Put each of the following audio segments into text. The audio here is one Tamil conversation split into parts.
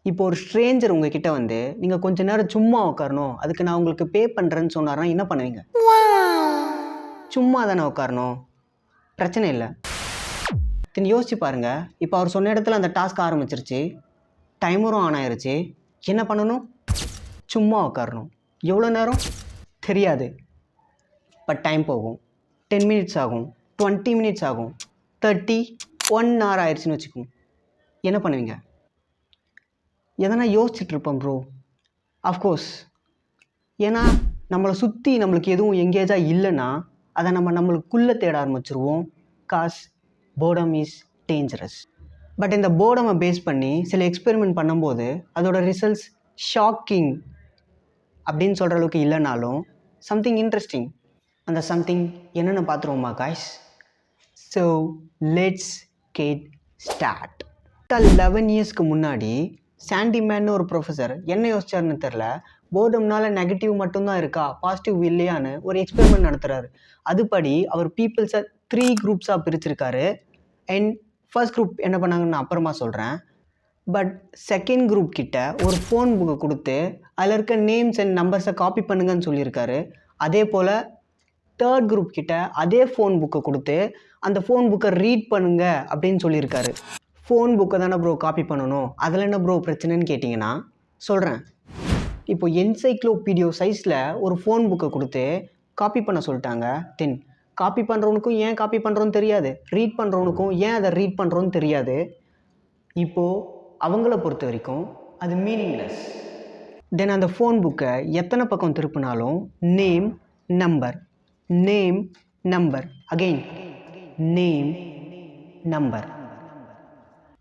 இப்போ ஒரு ஸ்ட்ரேஞ்சர் உங்ககிட்ட வந்து நீங்கள் கொஞ்ச நேரம் சும்மா உட்காரணும், அதுக்கு நான் உங்களுக்கு பே பண்ணுறேன்னு சொன்னார்னா என்ன பண்ணுவீங்க? சும்மா தானே உட்காரணும், பிரச்சனை இல்லை. யோசிச்சு பாருங்க. இப்போ அவர் சொன்ன இடத்துல அந்த டாஸ்க் ஆரம்பிச்சிருச்சு, டைமரும் ஆன் ஆயிருச்சு. என்ன பண்ணணும்? சும்மா உட்காரணும். எவ்வளோ நேரம் தெரியாது, பட் டைம் போகும். 10 மினிட்ஸ் ஆகும், 20 மினிட்ஸ் ஆகும், 30, 1 hour ஆயிடுச்சுன்னு வச்சுக்கோங்க. என்ன பண்ணுவீங்க? எதனா யோசிச்சுட்டு இருப்போம் ப்ரோ. அஃப்கோர்ஸ், ஏன்னா நம்மளை சுற்றி நம்மளுக்கு எதுவும் எங்கேஜாக இல்லைன்னா அதை நம்மளுக்குள்ளே தேட ஆரம்பிச்சிருவோம். Cause boredom is dangerous. But இந்த போர்டமை பேஸ் பண்ணி சில எக்ஸ்பெரிமெண்ட் பண்ணும்போது அதோட ரிசல்ட்ஸ் ஷாக்கிங் அப்படின்னு சொல்கிற அளவுக்கு இல்லைனாலும் சம்திங் இன்ட்ரெஸ்டிங். அந்த சம்திங் என்னென்னு பார்த்துருவோமா guys? So let's get start. 11 இயர்ஸ்க்கு முன்னாடி சாண்டிமேன்னு ஒரு ப்ரொஃபஸர் என்ன யோசிச்சாருன்னு தெரில, போர்டம்னால நெகட்டிவ் மட்டும்தான் இருக்கா, பாசிட்டிவ் இல்லையான்னு ஒரு எக்ஸ்பெரிமெண்ட் நடத்துகிறாரு. அதுபடி அவர் பீப்புள்ஸை 3 குரூப்ஸாக பிரிச்சிருக்காரு. அண்ட் ஃபர்ஸ்ட் குரூப் என்ன பண்ணாங்கன்னு நான் அப்புறமா சொல்கிறேன். பட் செகண்ட் குரூப் கிட்ட ஒரு ஃபோன் புக்கை கொடுத்து அதில் இருக்க நேம்ஸ் அண்ட் நம்பர்ஸை காப்பி பண்ணுங்கன்னு சொல்லியிருக்காரு. அதே போல் தேர்ட் குரூப் கிட்ட அதே ஃபோன் புக்கை கொடுத்து அந்த ஃபோன் புக்கை ரீட் பண்ணுங்க அப்படின்னு சொல்லியிருக்காரு. ஃபோன் புக்கை தானே ப்ரோ காப்பி பண்ணணும், அதில் என்ன ப்ரோ பிரச்சனைன்னு கேட்டிங்கன்னா சொல்கிறேன். இப்போ என்சைக்ளோபீடியோ சைஸில் ஒரு ஃபோன் புக்கை கொடுத்து காப்பி பண்ண சொல்லிட்டாங்க. தென் காப்பி பண்ணுறவனுக்கும் ஏன் காப்பி பண்ணுறோன்னு தெரியாது, ரீட் பண்ணுறவனுக்கும் ஏன் அதை ரீட் பண்ணுறோன்னு தெரியாது. இப்போது அவங்கள பொறுத்த வரைக்கும் அது மீனிங்லெஸ். தென் அந்த ஃபோன் புக்கை எத்தனை பக்கம் திருப்பினாலும் name number, name number, again name number.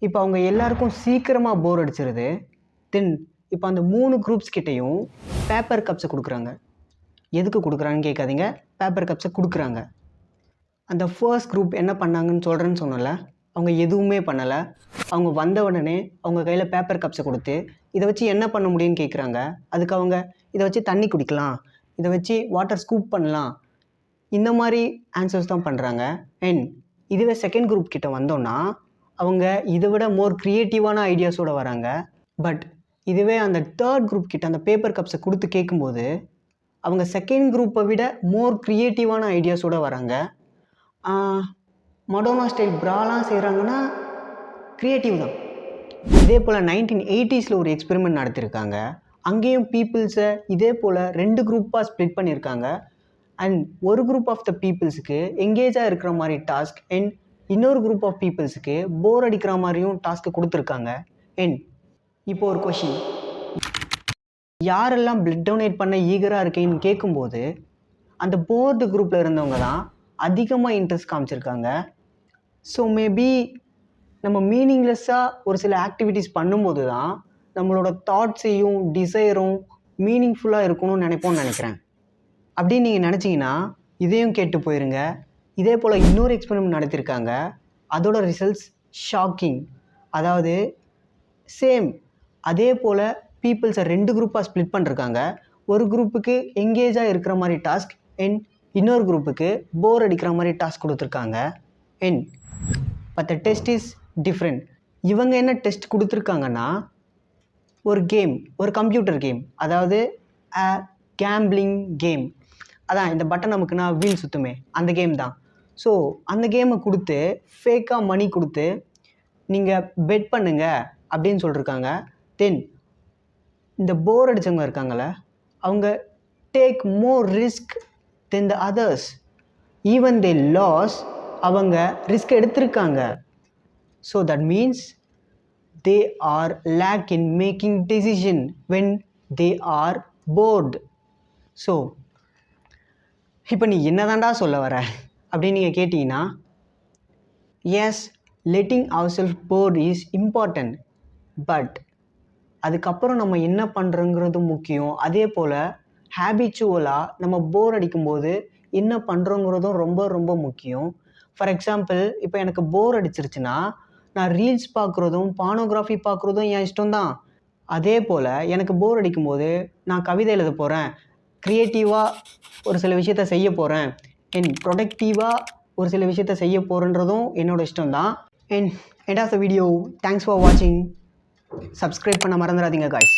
இப்போ அவங்க எல்லாருக்கும் சீக்கிரமாக போர் அடிச்சிருது. தென் இப்போ அந்த 3 குரூப்ஸ் கிட்டேயும் பேப்பர் கப்ஸை கொடுக்குறாங்க. எதுக்கு கொடுக்குறாங்கன்னு கேட்காதீங்க, பேப்பர் கப்ஸை கொடுக்குறாங்க. அந்த ஃபர்ஸ்ட் குரூப் என்ன பண்ணாங்கன்னு சொல்கிறேன்னு சொன்னல, அவங்க எதுவுமே பண்ணலை. அவங்க வந்த உடனே அவங்க கையில் பேப்பர் கப்ஸை கொடுத்து இதை வச்சு என்ன பண்ண முடியும்னு கேட்குறாங்க. அதுக்கு அவங்க இதை வச்சு தண்ணி குடிக்கலாம், இதை வச்சு வாட்டர் ஸ்கூப் பண்ணலாம், இந்த மாதிரி ஆன்சர்ஸ் தான் பண்ணுறாங்க. அண்ட் இதுவே செகண்ட் குரூப் கிட்ட வந்தோன்னா அவங்க இதை விட மோர் க்ரியேட்டிவான ஐடியாஸோடு வராங்க. பட் இதுவே அந்த தேர்ட் குரூப் கிட்ட அந்த பேப்பர் கப்ஸை கொடுத்து கேட்கும்போது அவங்க செகண்ட் குரூப்பை விட மோர் க்ரியேட்டிவான ஐடியாஸோடு வராங்க. மடோனா ஸ்டைல் ப்ராலாம் செய்கிறாங்கன்னா க்ரியேட்டிவ் தான். இதே போல் 1980s ஒரு எக்ஸ்பெரிமெண்ட் நடத்தியிருக்காங்க. அங்கேயும் பீப்புள்ஸை இதே போல் 2 குரூப்பாக ஸ்ப்ளிட் பண்ணியிருக்காங்க. அண்ட் ஒரு குரூப் ஆஃப் த பீப்புள்ஸுக்கு எங்கேஜாக இருக்கிற மாதிரி டாஸ்க், அண்ட் இன்னொரு குரூப் ஆஃப் பீப்புள்ஸுக்கு போர் அடிக்கிற மாதிரியும் டாஸ்க்கு கொடுத்துருக்காங்க. அண்ட் இப்போ ஒரு கொஷின், யாரெல்லாம் பிளட் டொனேட் பண்ண ஈகராக இருக்கேன்னு கேட்கும்போது அந்த போர்டு குரூப்பில் இருந்தவங்க தான் அதிகமாக இன்ட்ரெஸ்ட் காமிச்சிருக்காங்க. ஸோ மேபி நம்ம மீனிங்லெஸ்ஸாக ஒரு சில ஆக்டிவிட்டீஸ் பண்ணும்போது தான் நம்மளோட தாட்ஸையும் டிசைரும் மீனிங்ஃபுல்லாக இருக்கணும்னு நினைக்கிறேன். அப்படின்னு நீங்கள் நினச்சிங்கன்னா இதையும் கேட்டு போயிருங்க. இதே போல் இன்னொரு எக்ஸ்பெரிமெண்ட் நடத்தியிருக்காங்க. அதோட ரிசல்ட்ஸ் ஷாக்கிங். அதாவது சேம் அதே போல் பீப்புள்ஸை 2 குரூப்பாக ஸ்ப்ளிட் பண்ணிருக்காங்க. ஒரு குரூப்புக்கு எங்கேஜாக இருக்கிற மாதிரி டாஸ்க், அண்ட் இன்னொரு குரூப்புக்கு போர் அடிக்கிற மாதிரி டாஸ்க் கொடுத்துருக்காங்க. And but the test is different. இவங்க என்ன டெஸ்ட் கொடுத்துருக்காங்கன்னா ஒரு கேம், ஒரு கம்ப்யூட்டர் கேம், அதாவது கேம்பிளிங் கேம். அதான் இந்த பட்டன் நமக்குன்னா வீல் சுற்றுமே, அந்த கேம் தான். ஸோ அந்த கேமை கொடுத்து ஃபேக்காக மணி கொடுத்து நீங்கள் பெட் பண்ணுங்க அப்படின்னு சொல்லியிருக்காங்க. தென் இந்த போர் அடித்தவங்க இருக்காங்கள, அவங்க take more risk than the others. Even they loss, அவங்க ரிஸ்க் எடுத்திருக்காங்க. So that means they are lag in making decision when they are bored. ஸோ இப்போ நீ என்னதாண்டா சொல்ல வர அப்படின்னு நீங்கள் கேட்டிங்கன்னா, yes, letting our self bored is important. But அதுக்கப்புறம் நம்ம என்ன பண்ணுறோங்கிறது முக்கியம். அதே போல் ஹேபிச்சுவலாக நம்ம போர் அடிக்கும்போது என்ன பண்ணுறோங்கிறதும் ரொம்ப ரொம்ப முக்கியம். ஃபார் எக்ஸாம்பிள், இப்போ எனக்கு போர் அடிச்சிருச்சுன்னா நான் ரீல்ஸ் பார்க்குறதும் பானோகிராஃபி பார்க்குறதும் என் இஷ்டம்தான். அதே போல் எனக்கு போர் அடிக்கும்போது நான் கவிதை எழுத போகிறேன், க்ரியேட்டிவாக ஒரு சில விஷயத்த செய்ய போகிறேன், அண்ட் ப்ரொடக்டிவாக ஒரு சில விஷயத்த செய்ய போகிறேன்றதும் என்னோடய இஷ்டம்தான். And end of the video. Thanks for வாட்சிங். சப்ஸ்கிரைப் பண்ண மறந்துடாதீங்க காய்ஸ்.